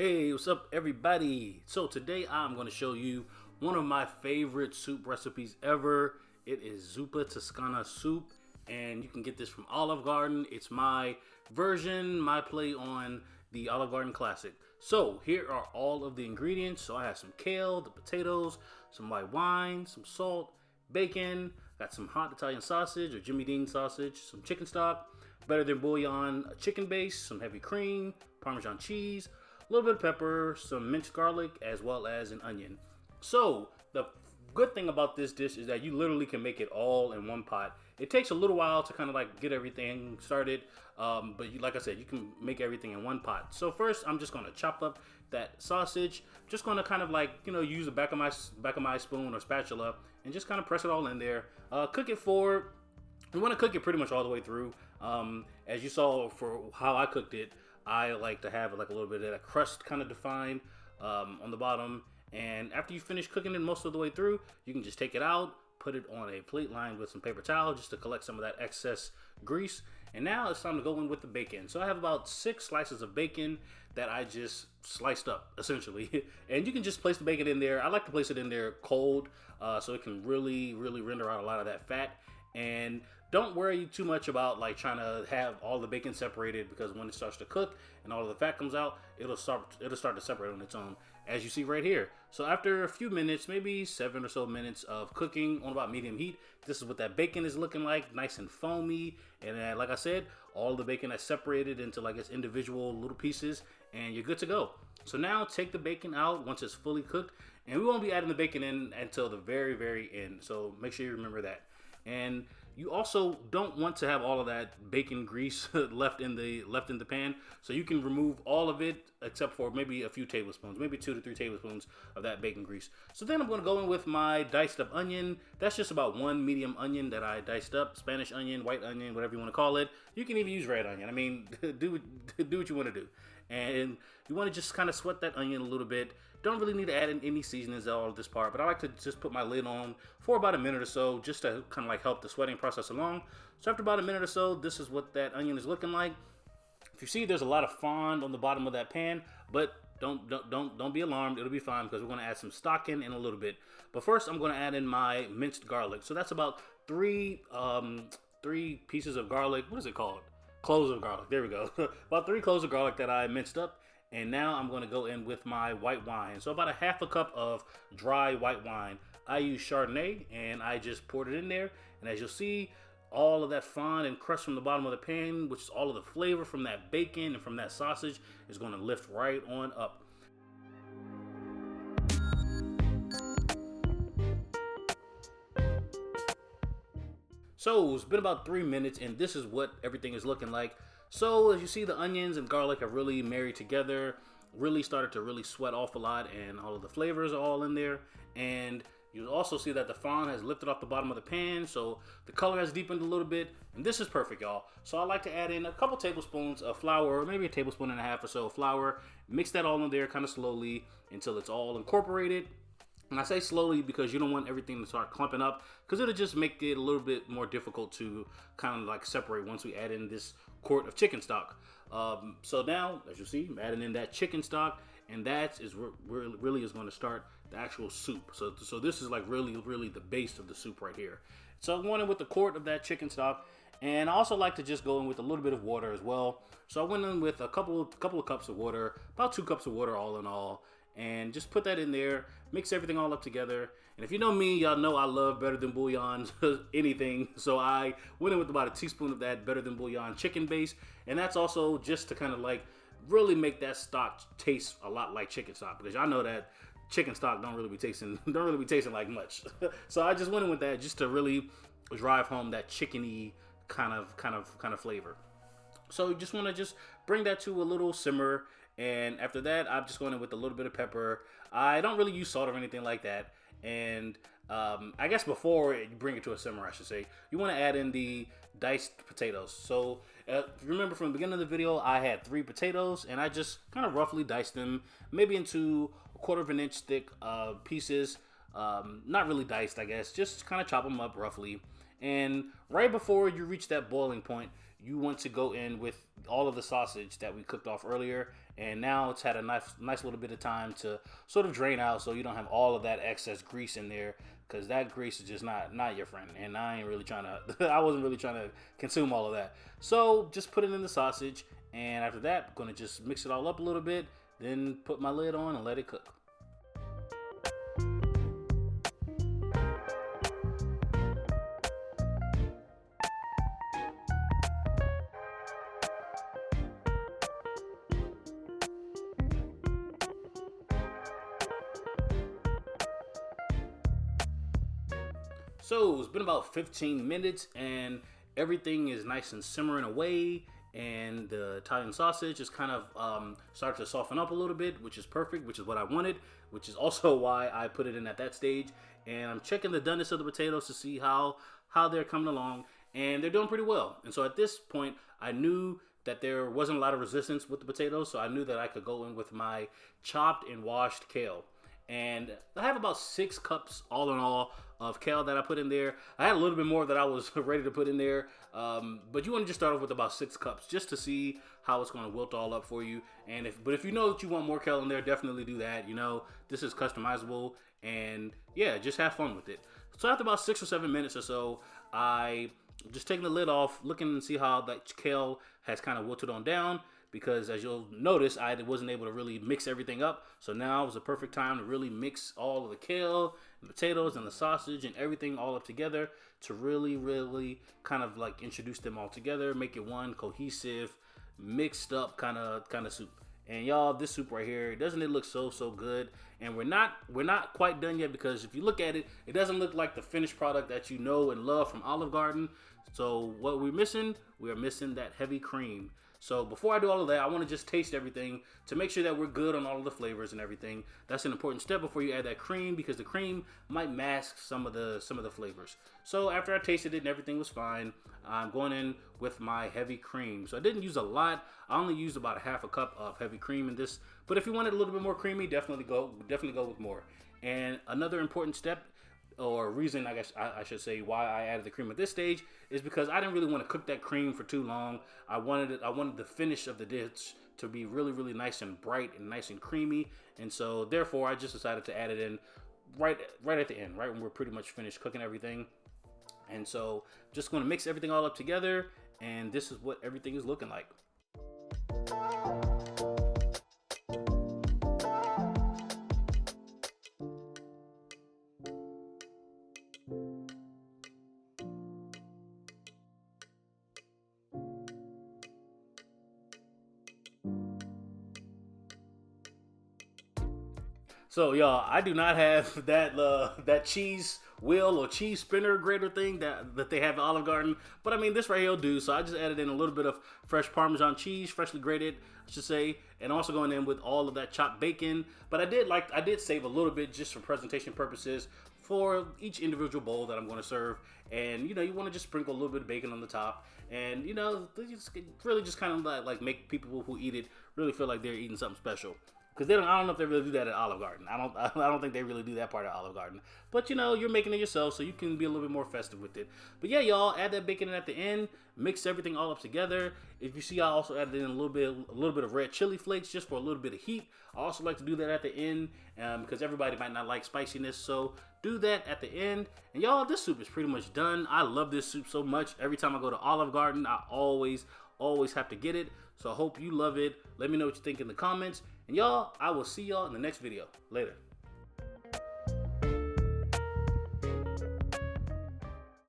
Hey, what's up everybody? So today I'm going to show you one of my favorite soup recipes ever. It is Zuppa Toscana soup, and you can get this from Olive Garden. It's my version, my play on the Olive Garden classic. So here are all of the ingredients. So I have some kale, the potatoes, some white wine, some salt, bacon, got some hot Italian sausage or Jimmy Dean sausage, some chicken stock, better than bouillon, a chicken base, some heavy cream, Parmesan cheese, a little bit of pepper, some minced garlic, as well as an onion. So the good thing about this dish is that you literally can make it all in one pot. It takes a little while to kind of like get everything started, but like I said, you can make everything in one pot. So first, I'm just gonna chop up that sausage. Just gonna kind of like use the back of my spoon or spatula and just kind of press it all in there. Cook it for. We want to cook it pretty much all the way through. As you saw for how I cooked it, I like to have like a little bit of that crust kind of defined on the bottom. And after you finish cooking it most of the way through, you can just take it out, put it on a plate lined with some paper towel just to collect some of that excess grease. And now it's time to go in with the bacon. So I have about 6 slices of bacon that I just sliced up, essentially. And you can just place the bacon in there. I like to place it in there cold so it can really render out a lot of that fat. And don't worry too much about like trying to have all the bacon separated, because when it starts to cook and all of the fat comes out, it'll start to separate on its own, as you see right here. So after a few minutes, maybe 7 or so minutes of cooking on about medium heat, this is what that bacon is looking like, nice and foamy. And then, like I said, all the bacon is separated into like its individual little pieces, and you're good to go. So now take the bacon out once it's fully cooked, and we won't be adding the bacon in until the very end. So make sure you remember that. And you also don't want to have all of that bacon grease left in the pan, so you can remove all of it except for maybe a few tablespoons, maybe 2 to 3 tablespoons of that bacon grease. So then I'm going to go in with my diced up onion. That's just about 1 medium onion that I diced up, Spanish onion, white onion, whatever you want to call it. You can even use red onion. I mean, do what you want to do. And you want to just kind of sweat that onion a little bit. Don't really need to add in any seasonings at all at this part, but I like to just put my lid on for about a minute or so, just to kind of like help the sweating process along. So after about a minute or so, this is what that onion is looking like. If you see, there's a lot of fond on the bottom of that pan, but don't be alarmed. It'll be fine, because we're going to add some stock in a little bit. But first, I'm going to add in my minced garlic. So that's about three pieces of garlic. What is it called? Cloves of garlic. There we go. About 3 cloves of garlic that I minced up. And now I'm going to go in with my white wine. So about a half a cup of dry white wine. I use Chardonnay, and I just poured it in there. And as you'll see, all of that fond and crust from the bottom of the pan, which is all of the flavor from that bacon and from that sausage, is going to lift right on up. So it's been about 3 minutes, and this is what everything is looking like. So as you see, the onions and garlic have really married together, really started to really sweat off a lot, and all of the flavors are all in there. And you also see that the fond has lifted off the bottom of the pan, so the color has deepened a little bit, and this is perfect, y'all. So I like to add in a couple tablespoons of flour, maybe a tablespoon and a half or so of flour. Mix that all in there kind of slowly until it's all incorporated. And I say slowly because you don't want everything to start clumping up, because it'll just make it a little bit more difficult to kind of like separate once we add in this quart of chicken stock. So now, as you see, I'm adding in that chicken stock, and that is where really is going to start the actual soup. So this is like really the base of the soup right here. So I'm going in with the quart of that chicken stock. And I also like to just go in with a little bit of water as well. So I went in with a couple of cups of water, about 2 cups of water all in all. And just put that in there, mix everything all up together. And if you know me, y'all know I love better than bouillon, anything. So I went in with about a teaspoon of that better than bouillon chicken base. And that's also just to kind of like really make that stock taste a lot like chicken stock, because y'all know that chicken stock don't really be tasting like much. So I just went in with that just to really drive home that chickeny kind of flavor. So you just want to just bring that to a little simmer, and after that, I'm just going in with a little bit of pepper. I don't really use salt or anything like that. And I guess before you bring it to a simmer, I should say, you want to add in the diced potatoes. So if you remember from the beginning of the video, I had 3 potatoes, and I just kind of roughly diced them, maybe into 1/4 of an inch thick pieces. Not really diced, I guess, just kind of chop them up roughly. And right before you reach that boiling point, you want to go in with all of the sausage that we cooked off earlier, and now it's had a nice little bit of time to sort of drain out, so you don't have all of that excess grease in there, because that grease is just not your friend, and I ain't really trying to I wasn't really trying to consume all of that. So just put it in the sausage, and after that I'm gonna just mix it all up a little bit, then put my lid on and let it cook. So it's been about 15 minutes and everything is nice and simmering away, and the Italian sausage is kind of started to soften up a little bit, which is perfect, which is what I wanted, which is also why I put it in at that stage. And I'm checking the doneness of the potatoes to see how they're coming along, and they're doing pretty well. And so at this point, I knew that there wasn't a lot of resistance with the potatoes, so I knew that I could go in with my chopped and washed kale. And I have about 6 cups all in all of kale that I put in there. I had a little bit more that I was ready to put in there, but you want to just start off with about 6 cups just to see how it's going to wilt all up for you. And if you know that you want more kale in there, definitely do that. You know, this is customizable, and yeah, just have fun with it. So after about 6 or 7 minutes or so, I just taking the lid off, looking and see how that kale has kind of wilted on down, because as you'll notice, I wasn't able to really mix everything up. So now was the perfect time to really mix all of the kale, the potatoes, and the sausage and everything all up together to really kind of like introduce them all together, make it one cohesive, mixed up kind of soup. And y'all, this soup right here, doesn't it look so good? And we're not quite done yet, because if you look at it, it doesn't look like the finished product that you know and love from Olive Garden. So what we're missing, we are missing that heavy cream. So before I do all of that, I want to just taste everything to make sure that we're good on all of the flavors and everything. That's an important step before you add that cream, because the cream might mask some of the flavors. So after I tasted it and everything was fine, I'm going in with my heavy cream. So I didn't use a lot. I only used about a half a cup of heavy cream in this. But if you want it a little bit more creamy, definitely go with more. And another important step, or reason I guess I should say why I added the cream at this stage, is because I didn't really want to cook that cream for too long. I wanted the finish of the dish to be really nice and bright and nice and creamy, and so therefore I just decided to add it in right at the end, right when we're pretty much finished cooking everything. And so just going to mix everything all up together, and this is what everything is looking like. So y'all, I do not have that cheese wheel or cheese spinner grater thing that they have at Olive Garden, but I mean this right here will do. So I just added in a little bit of fresh Parmesan cheese, freshly grated, I should say, and also going in with all of that chopped bacon. But I did save a little bit just for presentation purposes for each individual bowl that I'm going to serve. And you know, you want to just sprinkle a little bit of bacon on the top, and you know, really just kind of like make people who eat it really feel like they're eating something special. Because I don't know if they really do that at Olive Garden. I don't think they really do that part at Olive Garden. But you know, you're making it yourself, so you can be a little bit more festive with it. But yeah, y'all, add that bacon in at the end, mix everything all up together. If you see, I also added in a little bit of red chili flakes just for a little bit of heat. I also like to do that at the end because everybody might not like spiciness, so do that at the end. And y'all, this soup is pretty much done. I love this soup so much. Every time I go to Olive Garden, I always have to get it. So I hope you love it. Let me know what you think in the comments. And y'all, I will see y'all in the next video. Later.